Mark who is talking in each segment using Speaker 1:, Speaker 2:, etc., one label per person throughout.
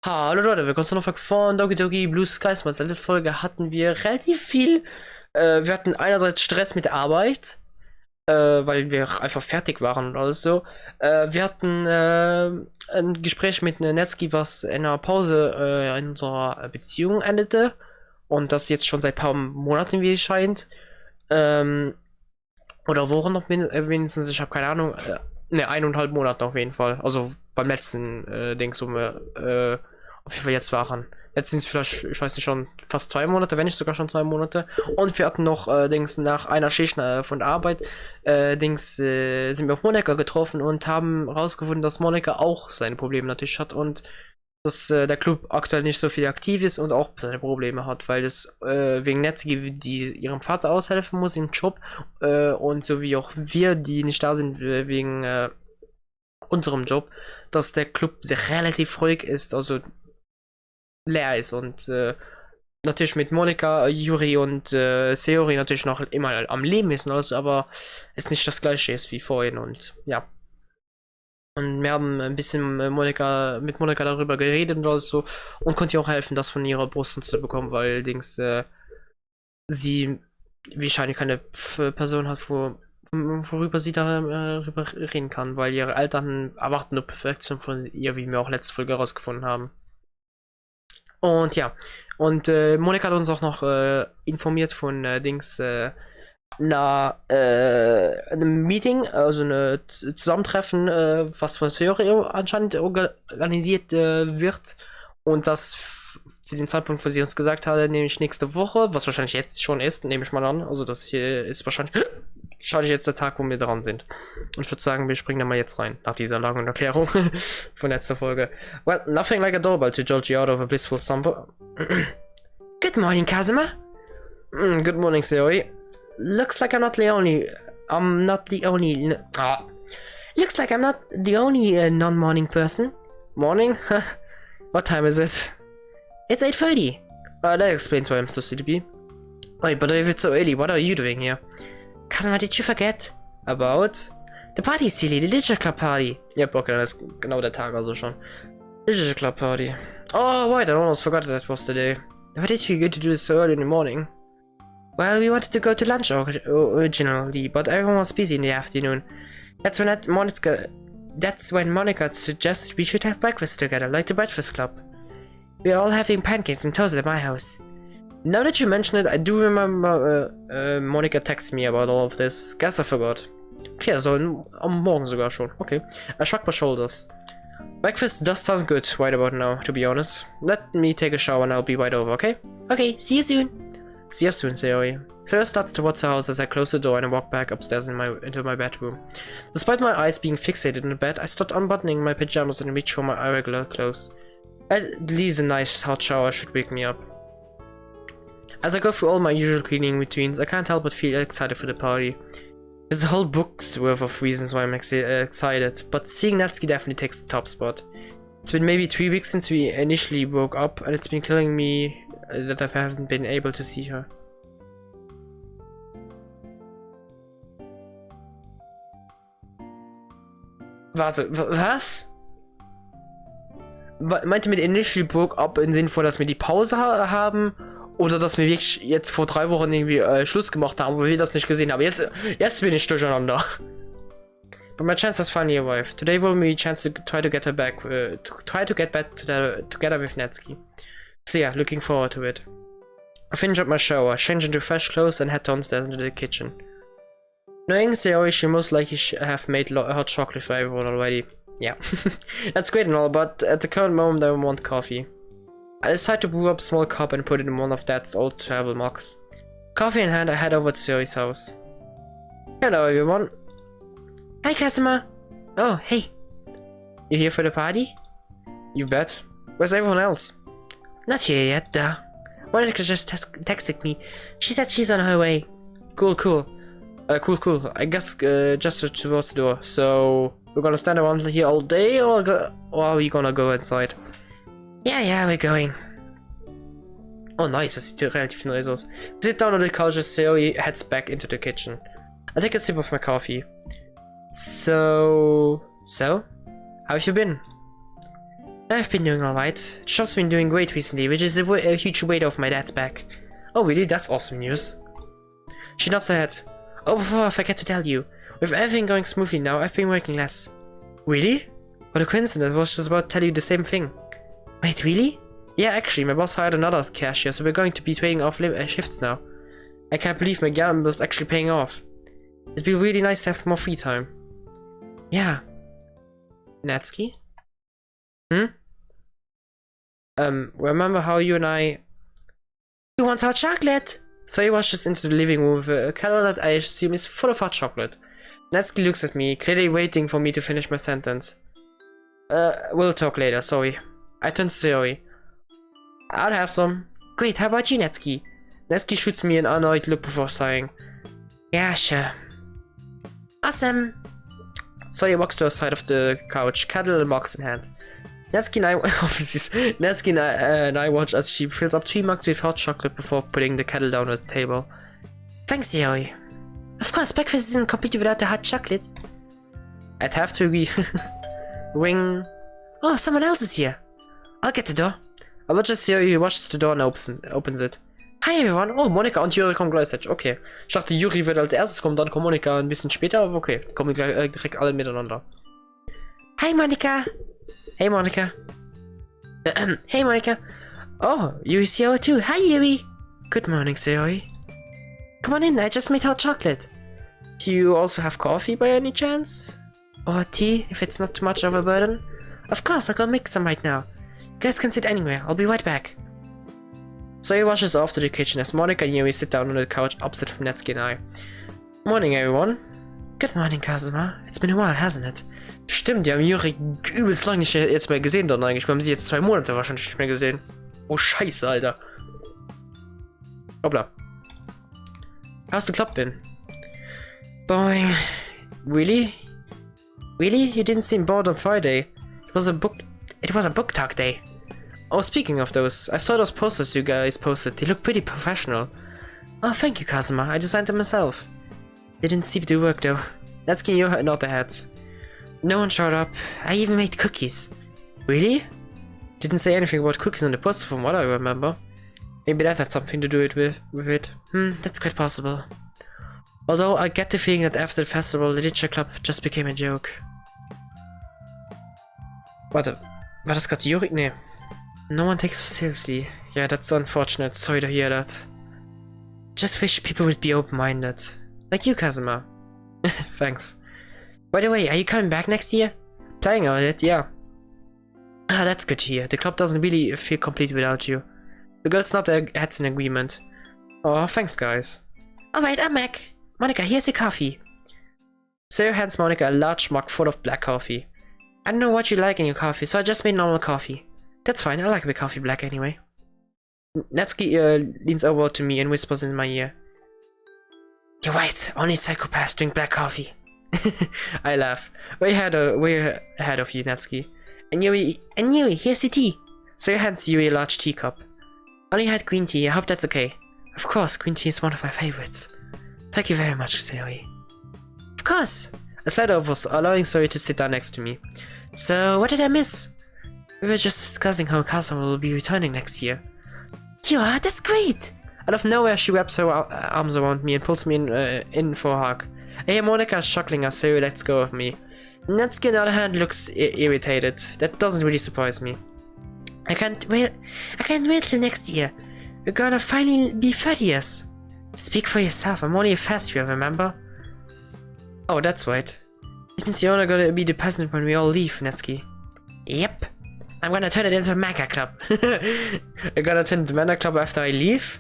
Speaker 1: Hallo Leute, willkommen zu einer Folge von Doki Doki Blue Skies. In der letzten Folge hatten wir relativ viel. Wir hatten einerseits Stress mit der Arbeit, weil wir einfach fertig waren und alles so. Wir hatten ein Gespräch mit Netski, was in einer Pause in unserer Beziehung endete. Und das jetzt schon seit ein paar Monaten, wie es scheint. Oder Wochen noch wenigstens, ich habe keine Ahnung. Ne, 1,5 Monate auf jeden Fall. Also beim letzten Dings, wo wir auf jeden Fall jetzt waren. Jetzt sind es vielleicht, ich weiß nicht, schon fast 2 Monate, wenn nicht sogar schon 2 Monate. Und wir hatten noch, Dings, nach einer Schicht von der Arbeit, sind wir auf Monika getroffen und haben rausgefunden, dass Monika auch seine Probleme natürlich hat und dass der Club aktuell nicht so viel aktiv ist und auch seine Probleme hat, weil es wegen Netzige, die ihrem Vater aushelfen muss im Job und so wie auch wir, die nicht da sind wegen unserem Job, dass der Club sehr relativ ruhig ist, also leer ist und natürlich mit Monika, Yuri und Seori natürlich noch immer am Leben ist, also, aber es nicht das gleiche ist wie vorhin und ja. Und wir haben ein bisschen mit Monika darüber geredet und alles so und konnte ihr auch helfen, das von ihrer Brust zu bekommen, weil sie wahrscheinlich keine Person hat, worüber sie darüber reden kann, weil ihre Eltern erwarten nur Perfektion von ihr, wie wir auch letzte Folge herausgefunden haben. Und ja, und Monika hat uns auch noch informiert von einem Meeting, also ein Zusammentreffen, was von Theorie anscheinend organisiert wird. Und das zu dem Zeitpunkt, wo sie uns gesagt hatte, nämlich nächste Woche, was wahrscheinlich jetzt schon ist, nehme ich mal an. Also das hier ist wahrscheinlich jetzt der Tag, wo wir dran sind. Und ich würde sagen, wir springen da mal jetzt rein, nach dieser langen Erklärung von letzter Folge. Well, nothing like a doorbell to jolt you out of a blissful slumber. Good morning, Kazuma. Good morning, Theory. Looks like I'm not the only non-morning person. Morning? What time is it? It's 8:30. That explains why I'm so sleepy. Wait, but if it's so early, what are you doing here? Kazuma, did you forget about the party, silly, the Digital Club Party? Yep, okay, das ist genau der Tag also schon. Digital Club Party. Oh, wait, I almost forgot that was the day. Why did you get to do this so early in the morning? Well, we wanted to go to lunch originally, but everyone was busy in the afternoon. That's when Monica suggested we should have breakfast together, like the Breakfast Club. We're all having pancakes and toast at my house. Now that you mention it, I do remember Monica texted me about all of this. Guess I forgot. Okay, so am Morgen sogar schon. Okay. I shrugged my shoulders. Breakfast does sound good right about now, to be honest. Let me take a shower and I'll be right over, okay? Okay, see you soon. See you soon, Sayori. Sarah starts towards the house as I close the door and I walk back upstairs into my bedroom. Despite my eyes being fixated in the bed, I start unbuttoning my pajamas and reach for my irregular clothes. At least a nice hot shower should wake me up. As I go through all my usual cleaning routines, I can't help but feel excited for the party. There's a whole book's worth of reasons why I'm excited, but seeing Natsuki definitely takes the top spot. It's been maybe 3 weeks since we initially broke up, and it's been killing me that I haven't been able to see her. Warte, was? Meinte mit initially broke up im Sinne von, dass wir die Pause haben? Oder dass wir wirklich jetzt vor 3 Wochen irgendwie Schluss gemacht haben, aber wir das nicht gesehen haben. Jetzt bin ich durcheinander. But my chance has finally arrived. Today will be a chance to try to get her back, together with Natsuki. So yeah, looking forward to it. I finish up my shower, change into fresh clothes, and head downstairs into the kitchen. Knowing Sayori, she most likely have made hot chocolate for everyone already. Yeah, that's great and all, but at the current moment I want coffee. I decide to brew up a small cup and put it in one of Dad's old travel mugs. Coffee in hand, I head over to Sayori's house. Hello everyone. Hi Kazuma. Oh, hey. You here for the party? You bet. Where's everyone else? Not here yet, duh. Monica just texted me. She said she's on her way. Cool. Cool. I guess just towards the door. So we're gonna stand around here all day, or are we gonna go inside? Yeah, we're going. Oh, nice. Das sieht relativ nice aus. We sit down on the couch as Sayori heads back into the kitchen. I take a sip of my coffee. So, how have you been? I've been doing alright. The shop's been doing great recently, which is a huge weight off my dad's back. Oh really? That's awesome news. She nods her head. Oh, before I forget to tell you, with everything going smoothly now, I've been working less. Really? What a coincidence, I was just about to tell you the same thing. Wait, really? Yeah, actually, my boss hired another cashier, so we're going to be trading off shifts now. I can't believe my gamble's actually paying off. It'd be really nice to have more free time. Yeah. Natsuki? Remember how you and I... Who wants hot chocolate? So he rushes into the living room with a kettle that I assume is full of hot chocolate. Natsuki looks at me, clearly waiting for me to finish my sentence. We'll talk later, sorry. I turn to Sayori. I'll have some. Great, how about you, Natsuki? Natsuki shoots me an annoyed look before sighing. Yeah, sure. Awesome. Sayori walks to the side of the couch, kettle and box in hand. Natsuki and I watch as she fills up 3 mugs with hot chocolate before putting the kettle down on the table. Thanks, Sayori. Of course, breakfast isn't complete without the hot chocolate. I'd have to agree. Ring. Oh, someone else is here. I'll get the door. I watch as Sayori washes the door and opens it. Hi everyone. Oh, Monika und Yuri kommen gleichzeitig. Okay. Ich dachte, Yuri wird als erstes kommen, dann kommt Monika ein bisschen später, aber okay. Kommen gleich direkt alle miteinander. Hi Monika. Hey Monika. Hey Monika. Oh, Yuri's here too. Hi Yuri. Good morning, Sayori. Come on in, I just made hot chocolate. Do you also have coffee by any chance? Or tea, if it's not too much of a burden? Of course, I'll go make some right now. You guys can sit anywhere, I'll be right back. Sayori rushes off to the kitchen as Monika and Yuri sit down on the couch opposite from Natsuki and I. Morning, everyone. Good morning, Kazuma. It's been a while, hasn't it? Stimmt, die haben Yuri übelst lang nicht jetzt mehr gesehen dann eigentlich. Wir haben sie jetzt 2 Monate wahrscheinlich nicht mehr gesehen. Oh, scheiße, Alter. Hoppla. How's the club been? Boing. Really? Really? You didn't seem bored on Friday. It was a book talk day. Oh, speaking of those, I saw those posters you guys posted. They look pretty professional. Oh, thank you, Kazuma. I designed them myself. They didn't seem to work though. Let's get you nod their heads. No one showed up. I even made cookies. Really? Didn't say anything about cookies on the poster from what I remember. Maybe that had something to do with it. That's quite possible. Although I get the feeling that after the festival, the Literature Club just became a joke. Warte, war das gerade Yuri? Nee. No one takes us seriously. Yeah, that's unfortunate. Sorry to hear that. Just wish people would be open-minded. Like you, Kazuma. Thanks. By the way, are you coming back next year? Planning on it, yeah. Ah, that's good to hear. The club doesn't really feel complete without you. The girls nod their heads in agreement. Oh, thanks, guys. Alright, I'm back. Monika, here's your coffee. Sayori hands Monika a large mug full of black coffee. I don't know what you like in your coffee, so I just made normal coffee. That's fine, I like my coffee black anyway. Natsuki leans over to me and whispers in my ear. You're right, only psychopaths drink black coffee. I laugh. Way ahead of you, Natsuki. And Yuri, here's your tea. Sayori hands Yuri a large teacup. Only had green tea, I hope that's okay. Of course, green tea is one of my favorites. Thank you very much, Sayori. Of course! I slide over, allowing Sayori to sit down next to me. So, what did I miss? We were just discussing how Kazuma will be returning next year. You are? That's great! Out of nowhere, she wraps her arms around me and pulls me in for a hug. I hear Monika chuckling as Sayori lets go of me. Natsuki, on the other hand, looks irritated. That doesn't really surprise me. I can't wait till next year. We're gonna finally be 30 years. Speak for yourself, I'm only a first year, remember? Oh, that's right. It means you're only gonna be the president when we all leave, Natsuki. Yep. I'm gonna turn it into a manga club. You're gonna turn it into a manga club after I leave?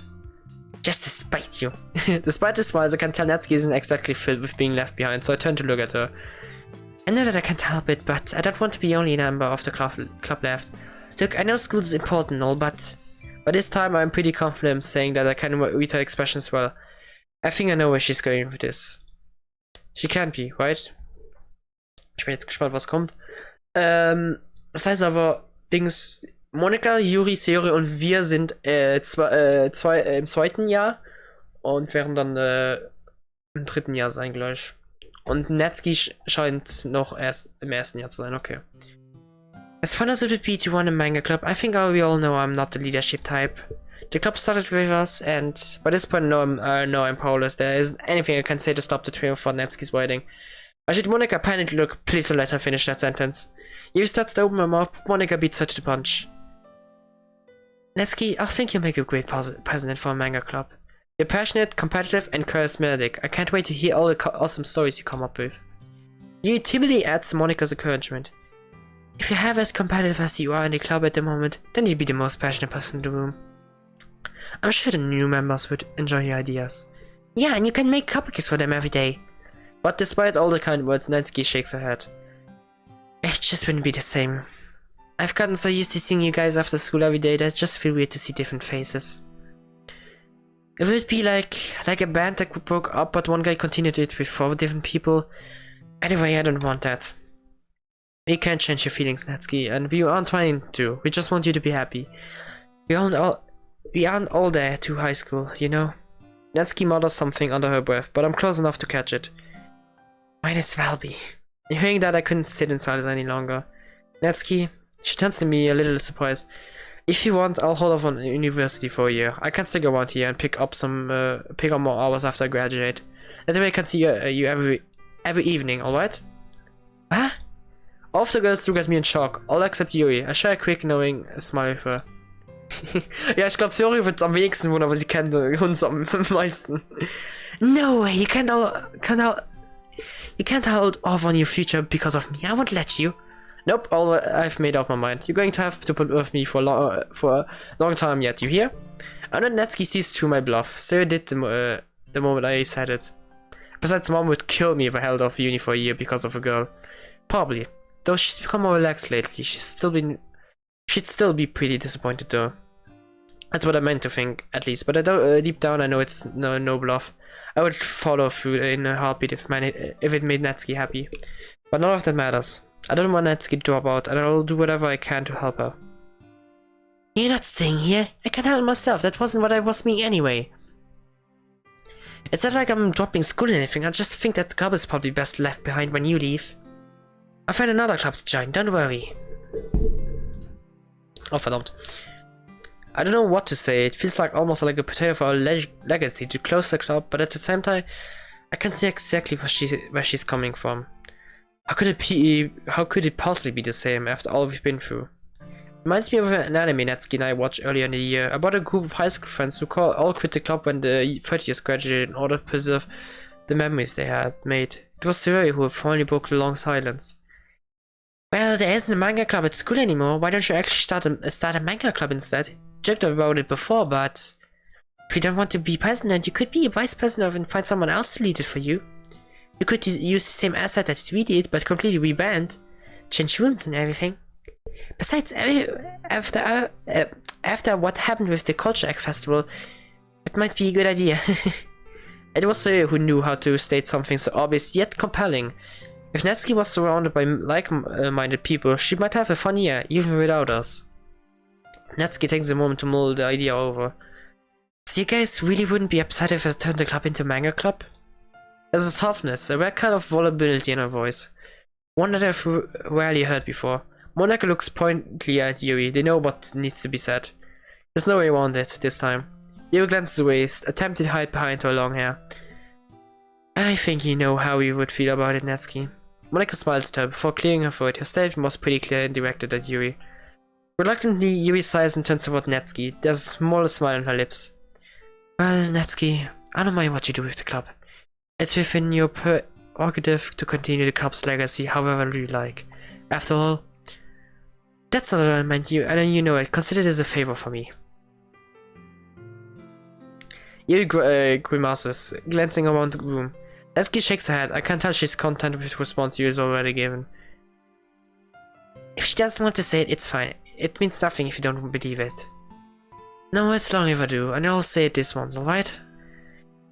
Speaker 1: Just to spite you. Despite the smiles, I can tell Natsuki isn't exactly filled with being left behind, so I turn to look at her. I know that I can't help it, but I don't want to be the only member of the club left. Look, I know school is important and all, but by this time I'm pretty confident saying that I can read her expressions well. I think I know where she's going with this. She can't be, right? Ich bin jetzt gespannt, was kommt. Das heißt aber, Dings, Monika, Yuri, Sayori und wir sind im 2. Jahr und werden dann im 3. Jahr sein gleich. Und Natsuki scheint noch erst im 1. Jahr zu sein, okay. As fun as it would be to run a manga club, I think we all know I'm not the leadership type. The club started with us, and by this point, I'm powerless. There isn't anything I can say to stop the trio for Natsuki's writing. I should Monica panicked look, please don't let her finish that sentence. You starts to open her mouth, Monica beats her to the punch. Natsuki, I think you'll make a great president for a manga club. You're passionate, competitive, and charismatic. I can't wait to hear all the awesome stories you come up with. You timidly adds to Monica's encouragement. If you have as competitive as you are in the club at the moment, then you'd be the most passionate person in the room. I'm sure the new members would enjoy your ideas. Yeah, and you can make cupcakes for them every day. But despite all the kind words, Natsuki shakes her head. It just wouldn't be the same. I've gotten so used to seeing you guys after school every day that it just feels weird to see different faces. It would be like a band that broke up but one guy continued it with 4 different people. Anyway, I don't want that. We can't change your feelings, Natsuki, and we aren't trying to. We just want you to be happy. We aren't all there to high school, you know? Natsuki mutters something under her breath, but I'm close enough to catch it. Might as well be. Hearing that, I couldn't sit in silence any longer. Natsuki, she turns to me a little surprised. If you want, I'll hold off on university for a year. I can stick around here and pick up more hours after I graduate. That way I can see you every evening, alright? Huh? All of the girls look at me in shock, all except Yuri. I share a quick knowing smile with her. Ja, ich glaube, Yuri wird's am wenigsten wundern, aber sie kennt uns am meisten. No way, you can't hold off on your future because of me. I won't let you. Nope, I've made up my mind. You're going to have to put with me for a long time yet, you hear? I know Natsuki sees through my bluff, so I did the moment I said it. Besides, Mom would kill me if I held off uni for a year because of a girl. Probably. Though she's become more relaxed lately, she'd still be pretty disappointed though. That's what I meant to think, at least, but deep down I know it's no bluff. I would follow through in a heartbeat if it made Natsuki happy. But none of that matters. I don't want Natsuki to drop out, and I'll do whatever I can to help her. You're not staying here. I can help myself. That wasn't what I was meaning anyway. It's not like I'm dropping school or anything. I just think that club is probably best left behind when you leave. I'll find another club to join, don't worry. Oh, verdammt. I don't know what to say. It feels like almost like a betrayal for our legacy to close the club, but at the same time, I can see exactly where she's coming from. How could it possibly be the same after all we've been through? Reminds me of an anime Natsuki and I watched earlier in the year about a group of high school friends who all quit the club when the 30th graduated in order to preserve the memories they had made. It was ZOWIE who finally broke the long silence. Well, there isn't a manga club at school anymore. Why don't you actually start a manga club instead? Joked about it before, but if you don't want to be president, you could be a vice president and find someone else to lead it for you. You could use the same asset that we did, but completely rebrand, change rooms and everything. Besides, after what happened with the Culture Egg Festival, it might be a good idea. It was ZOWIE who knew how to state something so obvious yet compelling. If Natsuki was surrounded by like-minded people, she might have a fun year, even without us. Natsuki takes a moment to mull the idea over. So you guys really wouldn't be upset if I turned the club into a manga club? There's a softness, a rare kind of vulnerability in her voice. One that I've rarely heard before. Monica looks pointedly at Yuri. They know what needs to be said. There's no way around it this time. Yuri glances away, attempting to hide behind her long hair. I think you know how you would feel about it, Natsuki. Monica smiles at her before clearing her throat. Her statement was pretty clear and directed at Yuri. Reluctantly, Yuri sighs and turns toward Natsuki. There's a small smile on her lips. Well, Natsuki, I don't mind what you do with the club. It's within your prerogative to continue the club's legacy however you like. After all, that's not what I meant you, and you know it. Consider this a favor for me. Yuri grimaces, glancing around the room. Natsuki shakes her head. I can tell she's content with the response Yuri is already given. If she doesn't want to say it, it's fine. It means nothing if you don't believe it. No, it's long if I do, and I'll say it this once, alright?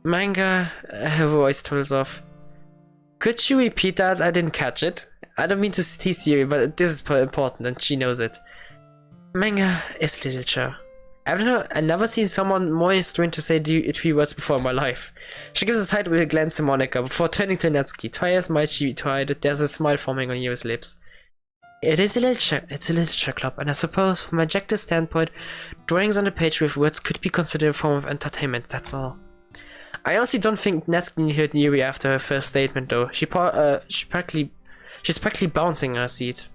Speaker 1: Manga, her voice trails off. Could you repeat that? I didn't catch it. I don't mean to tease Yuri, but this is important and she knows it. Manga is literature. I've never seen someone more strange to say 3 words before in my life. She gives a sideways glance to Monica before turning to Natsuki. Try as might she try, there's a smile forming on Yuri's lips. it's a literature club, and I suppose from an objective standpoint, drawings on the page with words could be considered a form of entertainment, that's all. I honestly don't think Natsuki heard Yuri after her first statement though. She's practically bouncing in her seat.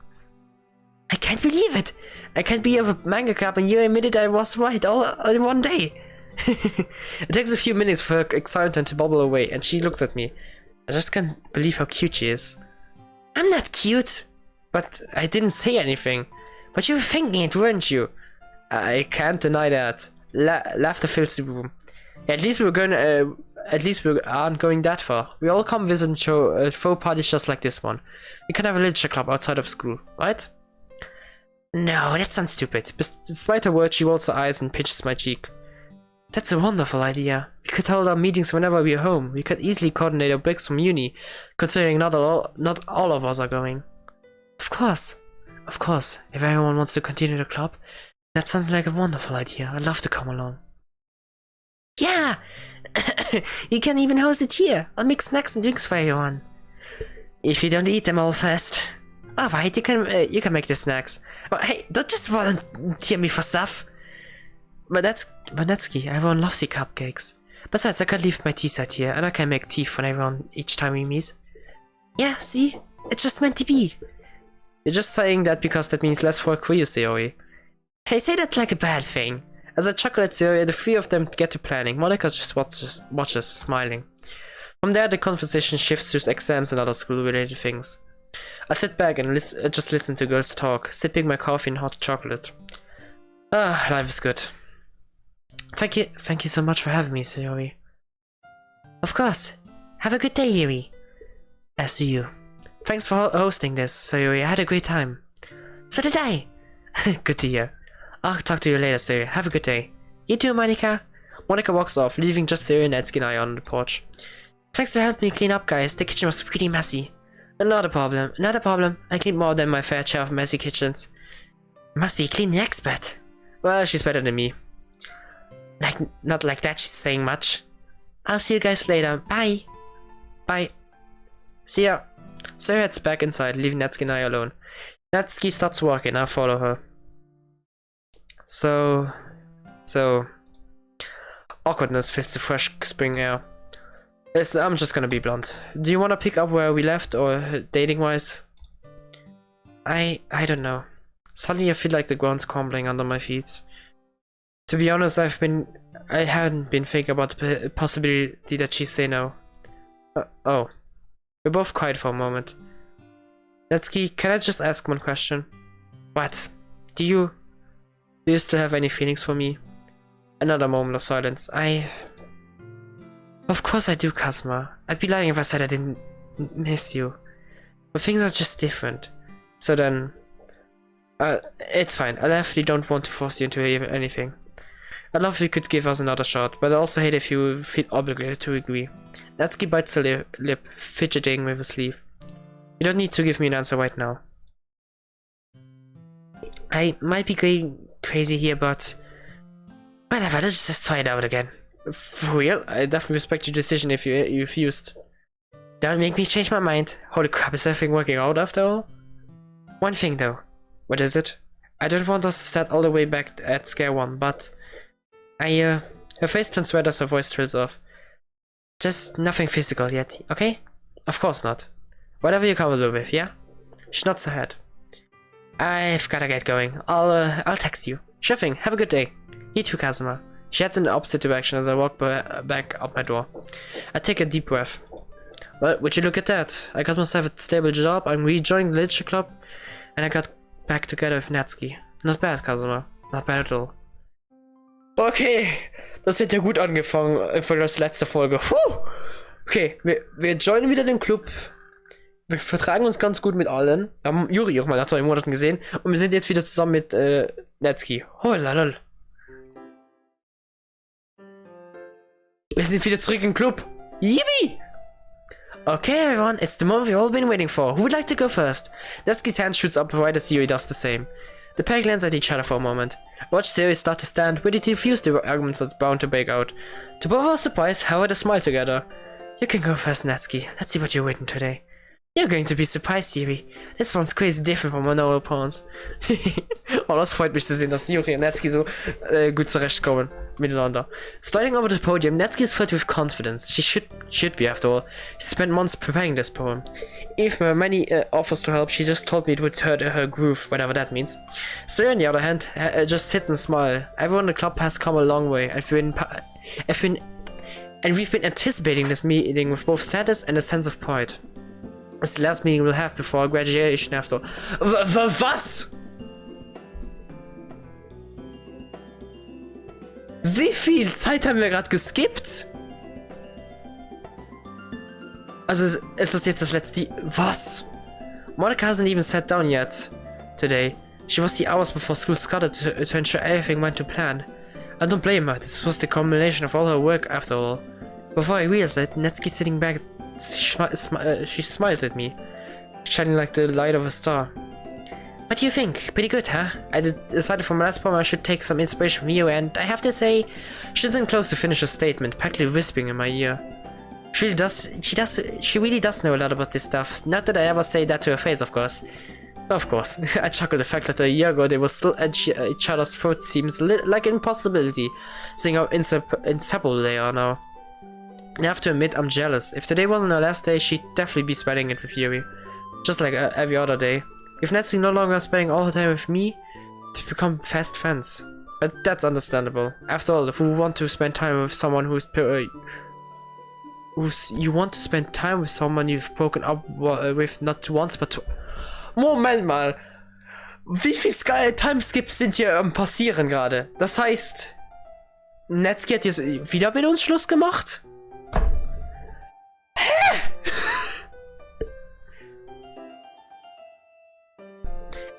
Speaker 1: I can't believe it! I can't be of a manga club and you admitted I was right all in one day! It takes a few minutes for her excitement to bubble away, and she looks at me. I just can't believe how cute she is. I'm not cute! But I didn't say anything. But you were thinking it, weren't you? I can't deny that. Laughter fills the room. At least we aren't going that far. We all come visit and show faux parties just like this one. We can have a literature club outside of school, right? No, that sounds stupid. Despite her words, she rolls her eyes and pinches my cheek. That's a wonderful idea. We could hold our meetings whenever we're home. We could easily coordinate our breaks from uni, considering not all of us are going. Of course. If everyone wants to continue the club, that sounds like a wonderful idea. I'd love to come along. Yeah! You can even host it here. I'll make snacks and drinks for everyone. If you don't eat them all first. Alright, you can make the snacks. But hey, don't just volunteer me for stuff. But Vanetsky, everyone loves your cupcakes. Besides, I can leave my tea set here, and I can make tea for everyone each time we meet. Yeah, see? It's just meant to be. You're just saying that because that means less work for you, ZOWIE. Hey, say that like a bad thing. As I chuckle at ZOWIE, the three of them get to planning. Monica just watches, smiling. From there, the conversation shifts to exams and other school-related things. I sit back and just listen to girls talk, sipping my coffee and hot chocolate. Ah, life is good. Thank you so much for having me, ZOWIE. Of course. Have a good day, Yuri. As do you. Thanks for hosting this, ZOWIE. I had a great time. So did I. Good to hear. I'll talk to you later, ZOWIE. Have a good day. You too, Monica. Monica walks off, leaving just ZOWIE, Natsuki and I on the porch. Thanks for helping me clean up, guys. The kitchen was pretty messy. Not a problem. I cleaned more than my fair share of messy kitchens. You must be a cleaning expert. Well, she's better than me. Not like that she's saying much. I'll see you guys later. Bye. Bye. See ya. So heads back inside, leaving Natsuki and I alone. Natsuki starts walking, I follow her. So... Awkwardness fills the fresh spring air. Listen, I'm just gonna be blunt. Do you want to pick up where we left, or dating-wise? I don't know. Suddenly I feel like the ground's crumbling under my feet. To be honest, I hadn't been thinking about the possibility that she'd say no. Oh. We're both quiet for a moment. Natsuki, can I just ask one question? What? Do you still have any feelings for me? Another moment of silence. Of course I do, Kazuma. I'd be lying if I said I didn't miss you. But things are just different. So then... it's fine. I definitely don't want to force you into anything. I'd love if you could give us another shot, but I also hate if you feel obligated to agree. Natsuki bites her lip, fidgeting with her sleeve. You don't need to give me an answer right now. I might be going crazy here, but... whatever, let's just try it out again. For real? I definitely respect your decision if you refused. Don't make me change my mind. Holy crap, is everything working out after all? One thing though. What is it? I don't want us to start all the way back at scare one, but... her face turns red as her voice trails off. Just nothing physical yet, okay? Of course not. Whatever you're comfortable with, yeah? She nods her head. I've gotta get going. I'll text you. Sure thing, have a good day. You too, Kazuma. She heads in the opposite direction as I walk back out my door. I take a deep breath. Well, would you look at that? I got myself a stable job, I'm rejoining the literature club, and I got back together with Natsuki. Not bad, Kazuma. Not bad at all. Okay, das hat ja gut angefangen für das letzte Folge. Puh. Okay, wir joinen wieder den Club. Wir vertragen uns ganz gut mit allen. Wir haben Yuri auch mal nach 2 Monaten gesehen. Und wir sind jetzt wieder zusammen mit Natsuki. Oh lalal. Wir sind wieder zurück im Club. Yippie! Okay, everyone, it's the moment we've all been waiting for. Who would like to go first? Natsuki's hand shoots up right as Yuri does the same. The pair glance at each other for a moment. Watch Yuri start to stand, ready to refuse the arguments that's bound to break out. To both our surprise, however, they smile together. You can go first, Natsuki. Let's see what you're waiting today. You're going to be surprised, Yuri. This one's crazy different from my normal pawns. Oh, das freut mich zu sehen, dass Yuri und Netsuki so gut zurechtkommen miteinander. Sliding over the podium, Netsuki is filled with confidence. She should be, after all. She spent months preparing this poem. Even many offers to help, she just told me it would hurt her groove, whatever that means. Sarah, on the other hand, just sits and smiles. Everyone in the club has come a long way, and we've been anticipating this meeting with both sadness and a sense of pride. It's the last meeting we'll have before our graduation after. Was? Wie viel Zeit haben wir gerade geskippt? Also ist das jetzt das letzte... Was? Monica hasn't even sat down yet today. She was the hours before school started to ensure everything went to plan. I don't blame her. This was the culmination of all her work after all. Before I realized it, Netsuki sitting back, she smiled at me, shining like the light of a star. What do you think? Pretty good, huh? I decided from my last poem I should take some inspiration from you, and I have to say, she isn't close to finish a statement, practically whispering in my ear. She really does know a lot about this stuff. Not that I ever say that to her face, of course. Of course. I chuckled the fact that a year ago they were still at each other's throats seems like an impossibility, seeing how inseparable they are now. I have to admit, I'm jealous. If today wasn't her last day, she'd definitely be spending it with Yuri. Just like every other day. If Netsuki no longer spending all her time with me, they've become fast friends. But that's understandable. After all, who want to spend time with someone you want to spend time with someone you've broken up with not once but twice. Moment mal. Wie viel Timeskips sind hier passieren gerade? Das heißt, Netsuki hat jetzt wieder mit uns Schluss gemacht?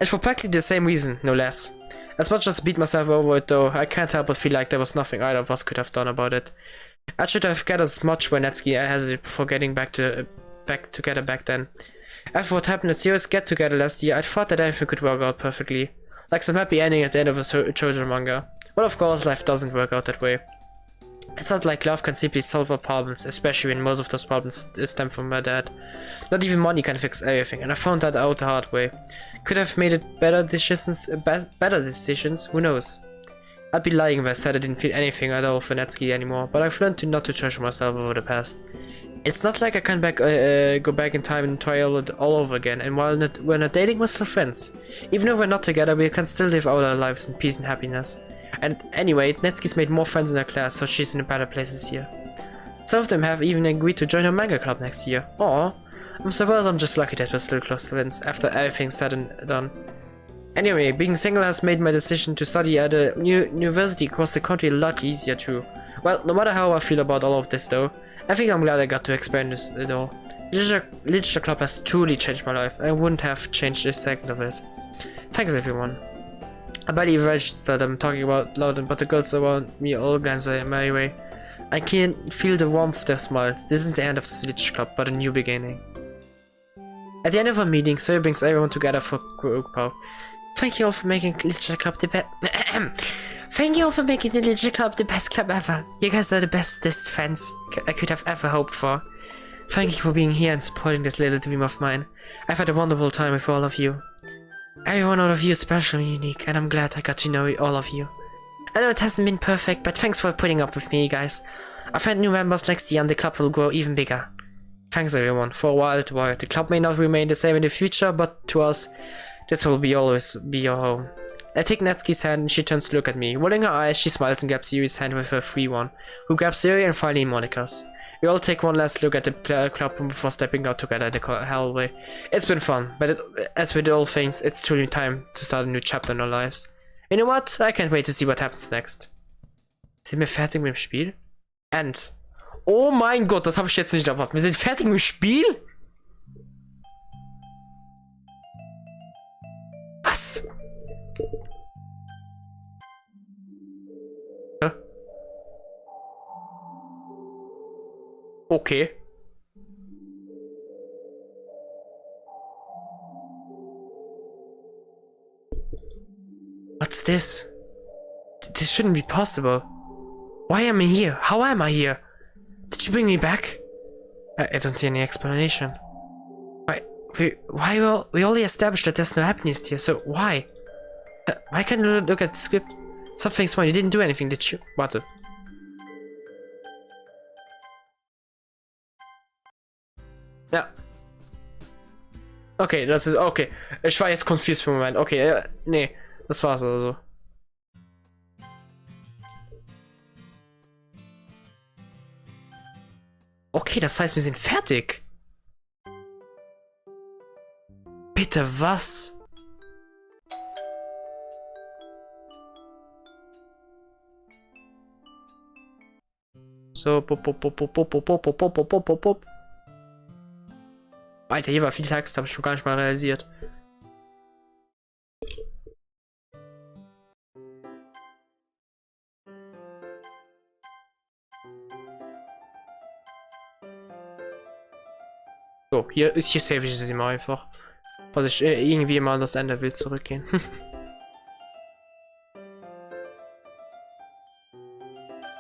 Speaker 1: And for practically the same reason, no less. As much as I beat myself over it though, I can't help but feel like there was nothing either of us could have done about it. I should have gathered as much when Netsuki hesitated before getting back together back then. After what happened at Zero's get-together last year, I thought that everything could work out perfectly. Like some happy ending at the end of a shoujo manga. Well, of course, life doesn't work out that way. It's not like love can simply solve our problems, especially when most of those problems stem from my dad. Not even money can fix everything, and I found that out the hard way. Could have made it better decisions, who knows? I'd be lying if I said I didn't feel anything at all for Netsuki anymore, but I've learned not to treasure myself over the past. It's not like I can go back in time and try all over again, and while we're not dating, we're still friends. Even though we're not together, we can still live out our lives in peace and happiness. And anyway, Netsuki's made more friends in her class, so she's in a better place this year. Some of them have even agreed to join her manga club next year. Aww. I suppose I'm just lucky that we're still close friends, after everything's said and done. Anyway, being single has made my decision to study at a university across the country a lot easier too. Well, no matter how I feel about all of this though, I think I'm glad I got to experience it all. Literature Club has truly changed my life. I wouldn't have changed a second of it. Thanks everyone. I barely registered I'm talking about loud, but the girls around me all glance my way. I can feel the warmth of their smiles. This isn't the end of the Literature Club, but a new beginning. At the end of our meeting, Zoe brings everyone together for group pop. Thank you all for making Literature Club the best. Thank you all for making the Literature Club the best club ever. You guys are the bestest friends I could have ever hoped for. Thank you for being here and supporting this little dream of mine. I've had a wonderful time with all of you. Every one of you is special and unique, and I'm glad I got to know all of you. I know it hasn't been perfect, but thanks for putting up with me, guys. I've had new members next year and the club will grow even bigger. Thanks everyone, for a while to while. The club may not remain the same in the future, but to us, this will always be your home. I take Netsuki's hand and she turns to look at me. Rolling her eyes, she smiles and grabs Yuri's hand with her free one, who grabs Yuri and finally Monica's. We all take one last look at the club room before stepping out together in the hallway. It's been fun, but as with all things, it's truly time to start a new chapter in our lives. You know what? I can't wait to see what happens next. Sind wir fertig mit dem Spiel? And. Oh mein Gott, das habe ich jetzt nicht erwartet. Wir sind fertig mit dem Spiel? Was? Hä? Okay. What's this? This shouldn't be possible. Why am I here? How am I here? Did you bring me back? I don't see any explanation. we already established that there's no happiness here, so why? Why can't you look at the script? Something's wrong, you didn't do anything, did you? Warte. Ja. Okay, das ist, okay. Ich war jetzt confused für einen Moment. Okay, nee, das war's also. Okay, das heißt, wir sind fertig. Bitte, was? So, Alter, hier war viel Text, habe ich schon gar nicht mal realisiert. So, hier save ich es immer einfach. Weil ich irgendwie mal an das Ende will zurückgehen.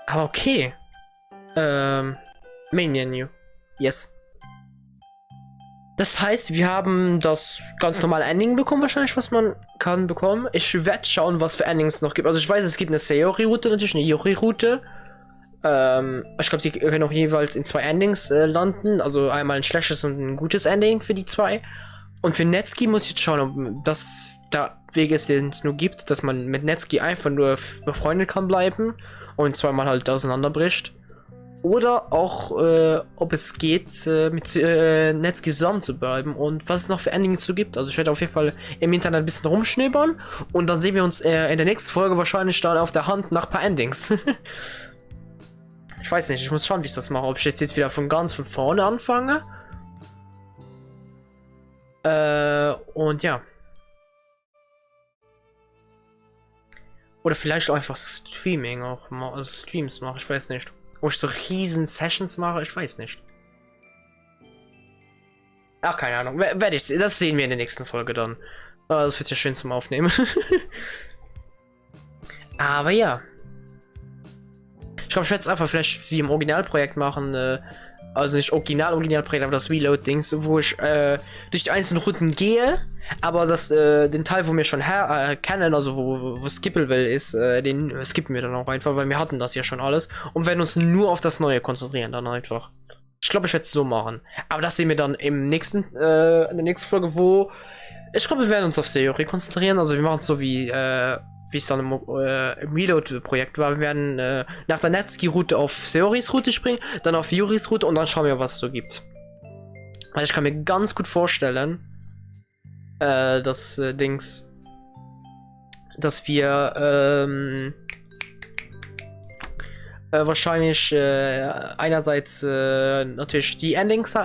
Speaker 1: Aber okay. Main Menu. Yes. Das heißt, wir haben das ganz normale Ending bekommen, wahrscheinlich, was man kann bekommen. Ich werde schauen, was für Endings es noch gibt. Also ich weiß, es gibt eine Sayori-Route, natürlich eine Yori-Route. Ich glaube, die können auch jeweils in 2 Endings landen. Also einmal ein schlechtes und ein gutes Ending für die 2. Und für Netsuki muss ich jetzt schauen, ob das da Wege ist, den es nur gibt, dass man mit Netsuki einfach nur befreundet kann bleiben und zweimal halt auseinanderbricht. Oder auch, ob es geht, mit Netsuki zusammen zu bleiben und was es noch für Endings zu gibt. Also ich werde auf jeden Fall im Internet ein bisschen rumschnibbern und dann sehen wir uns in der nächsten Folge wahrscheinlich dann auf der Hand nach ein paar Endings. Ich weiß nicht, ich muss schauen, wie ich das mache. Ob ich jetzt wieder von vorne anfange. Und ja. Oder vielleicht einfach Streaming auch mal, also Streams mache, ich weiß nicht. Ob ich so riesen Sessions mache, ich weiß nicht. Ach, keine Ahnung. Werde ich, das sehen wir in der nächsten Folge dann. Das wird ja schön zum Aufnehmen. Aber ja. Ich glaube, ich werde es einfach vielleicht wie im Originalprojekt machen. Also nicht Originalprojekt, aber das Reload-Dings, wo ich durch die einzelnen Routen gehe, aber das den Teil, wo wir schon kennen, also wo skippen will, ist, den skippen wir dann auch einfach, weil wir hatten das ja schon alles und werden uns nur auf das Neue konzentrieren dann einfach. Ich glaube, ich werde es so machen. Aber das sehen wir dann im nächsten, in der nächsten Folge, wo ich glaube, wir werden uns auf Sayori konzentrieren. Also wir machen es so wie es dann im Reload-Projekt war. Wir werden nach der Netsuki-Route auf Sayoris Route springen, dann auf Yuris Route und dann schauen wir, was es so gibt. Also ich kann mir ganz gut vorstellen, dass wir wahrscheinlich einerseits natürlich die Endings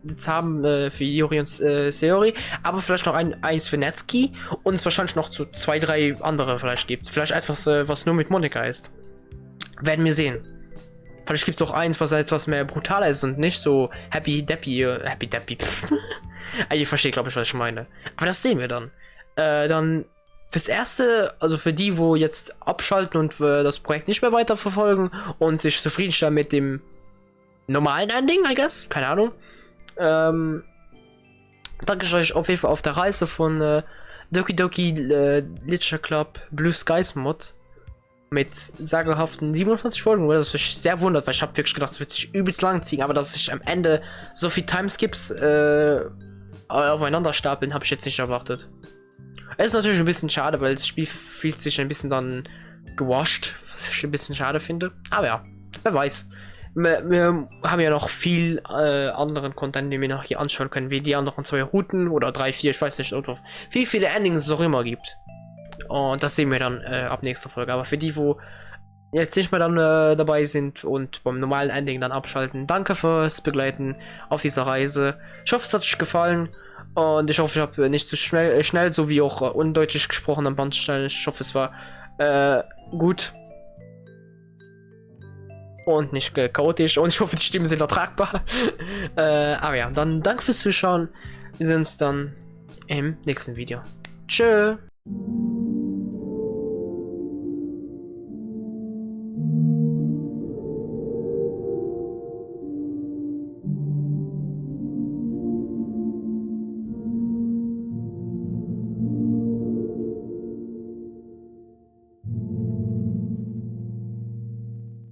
Speaker 1: jetzt haben für Yuri und Sayori, aber vielleicht noch eins für Netsuki und es wahrscheinlich noch zu 2, 3 andere vielleicht gibt. Vielleicht etwas, was nur mit Monika ist. Werden wir sehen. Vielleicht gibt es auch eins, was etwas mehr brutaler ist und nicht so happy deppy. Ihr versteht, glaube ich, was ich meine. Aber das sehen wir dann. Dann fürs Erste, also für die, wo jetzt abschalten und das Projekt nicht mehr weiterverfolgen und sich zufriedenstellen mit dem normalen Ending, I guess, keine Ahnung. Danke ich euch auf jeden Fall auf der Reise von Doki Doki Literature Club Blue Skies Mod mit sagenhaften 27 Folgen, was mich sehr wundert, weil ich habe wirklich gedacht, es wird sich übelst lang ziehen, aber dass sich am Ende so viel Timeskips aufeinander stapeln, habe ich jetzt nicht erwartet. Es ist natürlich ein bisschen schade, weil das Spiel fühlt sich ein bisschen dann gewascht, was ich ein bisschen schade finde. Aber ja, wer weiß. Wir haben ja noch viel anderen Content, den wir noch hier anschauen können, wie die anderen 2 Routen oder 3, 4, ich weiß nicht, oder wie viele Endings es auch immer gibt. Und das sehen wir dann ab nächster Folge. Aber für die, wo jetzt nicht mehr dann dabei sind und beim normalen Ending dann abschalten, danke fürs Begleiten auf dieser Reise. Ich hoffe, es hat euch gefallen. Und ich hoffe, ich habe nicht zu schnell, so wie auch undeutlich gesprochen am Bandstellen. Ich hoffe, es war gut. Und nicht chaotisch. Und ich hoffe, die Stimmen sind ertragbar. Aber ja, dann danke fürs Zuschauen. Wir sehen uns dann im nächsten Video. Tschö.